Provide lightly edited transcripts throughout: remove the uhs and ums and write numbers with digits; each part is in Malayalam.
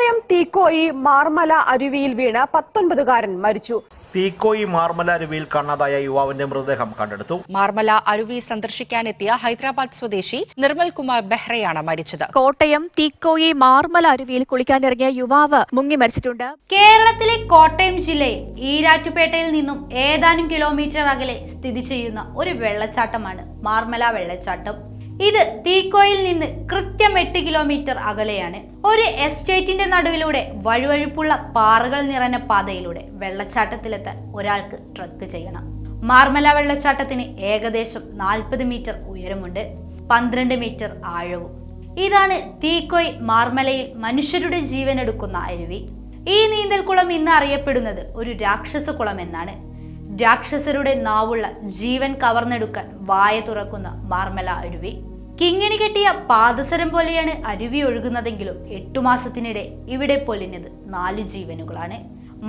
കോട്ടയം തീക്കോയി മാർമല അരുവിയിൽ വീണ് 19-കാരൻ മരിച്ചു. തീക്കോയി മാർമല അരുവിയിൽ കാണാതായ യുവാവിന്റെ മൃതദേഹം കണ്ടെടുത്തു. മാർമല അരുവി സന്ദർശിക്കാനെത്തിയ ഹൈദരാബാദ് സ്വദേശി നിർമ്മൽ കുമാർ ബെഹ്റയാണ് മരിച്ചത്. കോട്ടയം തീക്കോയി മാർമല അരുവിയിൽ കുളിക്കാനിറങ്ങിയ യുവാവ് മുങ്ങി മരിച്ചിട്ടുണ്ട്. കേരളത്തിലെ കോട്ടയം ജില്ലയിൽ ഈരാറ്റുപേട്ടയിൽ നിന്നും ഏതാനും കിലോമീറ്റർ അകലെ സ്ഥിതി ചെയ്യുന്ന ഒരു വെള്ളച്ചാട്ടമാണ് മാർമല വെള്ളച്ചാട്ടം. ഇത് തീക്കോയിൽ നിന്ന് കൃത്യം 8 കിലോമീറ്റർ അകലെയാണ്. ഒരു എസ്റ്റേറ്റിന്റെ നടുവിലൂടെ വഴുവഴുപ്പുള്ള പാറകൾ നിറഞ്ഞ പാതയിലൂടെ വെള്ളച്ചാട്ടത്തിലെത്താൻ ഒരാൾക്ക് ട്രക്ക് ചെയ്യണം. മാർമല വെള്ളച്ചാട്ടത്തിന് ഏകദേശം 40 മീറ്റർ ഉയരമുണ്ട്, 12 മീറ്റർ ആഴവും. ഇതാണ് തീക്കോയ് മാർമലയിൽ മനുഷ്യരുടെ ജീവനെടുക്കുന്ന അരുവി. ഈ നീന്തൽക്കുളം ഇന്ന് അറിയപ്പെടുന്നത് ഒരു രാക്ഷസ കുളം എന്നാണ്. രാക്ഷസരുടെ നാവുള്ള ജീവൻ കവർന്നെടുക്കാൻ വായ തുറക്കുന്ന മാർമല അരുവി. കിങ്ങിണി കെട്ടിയ പാദസരം പോലെയാണ് അരുവി ഒഴുകുന്നതെങ്കിലും 8 മാസത്തിനിടെ ഇവിടെ പൊലിഞ്ഞത് 4 ജീവനുകളാണ്.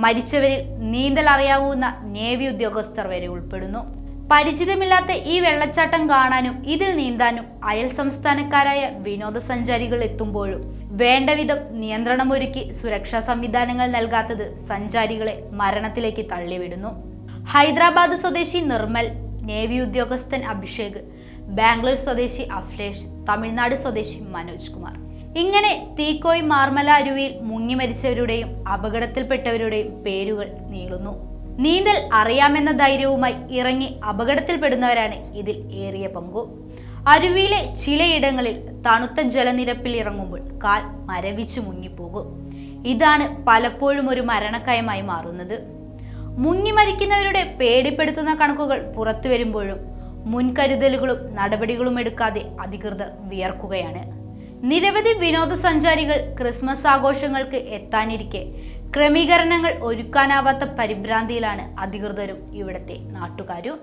മരിച്ചവരിൽ നീന്തൽ അറിയാവുന്ന നേവി ഉദ്യോഗസ്ഥർ വരെ ഉൾപ്പെടുന്നു. പരിചിതമില്ലാത്ത ഈ വെള്ളച്ചാട്ടം കാണാനും ഇതിൽ നീന്താനും അയൽ സംസ്ഥാനക്കാരായ വിനോദസഞ്ചാരികൾ എത്തുമ്പോഴും വേണ്ടവിധം നിയന്ത്രണമൊരുക്കി സുരക്ഷാ സംവിധാനങ്ങൾ നൽകാത്തത് സഞ്ചാരികളെ മരണത്തിലേക്ക് തള്ളിവിടുന്നു. ഹൈദരാബാദ് സ്വദേശി നിർമ്മൽ, നേവി ഉദ്യോഗസ്ഥൻ അഭിഷേക്, ബാംഗ്ലൂർ സ്വദേശി അഫ്ലേഷ്, തമിഴ്നാട് സ്വദേശി മനോജ് കുമാർ. ഇങ്ങനെ തീക്കോയ് മാർമല അരുവിയിൽ മുങ്ങി മരിച്ചവരുടെയും അപകടത്തിൽപ്പെട്ടവരുടെയും പേരുകൾ നീളുന്നു. നീന്തൽ അറിയാമെന്ന ധൈര്യവുമായി ഇറങ്ങി അപകടത്തിൽപ്പെടുന്നവരാണ് ഇതിൽ ഏറിയ പങ്കു. അരുവിയിലെ ചിലയിടങ്ങളിൽ തണുത്ത ജലനിരപ്പിൽ ഇറങ്ങുമ്പോൾ കാൽ മരവിച്ചു മുങ്ങിപ്പോകും. ഇതാണ് പലപ്പോഴും ഒരു മരണക്കയമായി മാറുന്നത്. മുങ്ങി മരിക്കുന്നവരുടെ പേടിപ്പെടുത്തുന്ന കണക്കുകൾ പുറത്തു വരുമ്പോഴും മുൻകരുതലുകളും നടപടികളും എടുക്കാതെ അധികൃതർ വിയർക്കുകയാണ്. നിരവധി വിനോദസഞ്ചാരികൾ ക്രിസ്മസ് ആഘോഷങ്ങൾക്ക് എത്താനിരിക്കെ ക്രമീകരണങ്ങൾ ഒരുക്കാനാവാത്ത പരിഭ്രാന്തിയിലാണ് അധികൃതരും ഇവിടത്തെ നാട്ടുകാരും.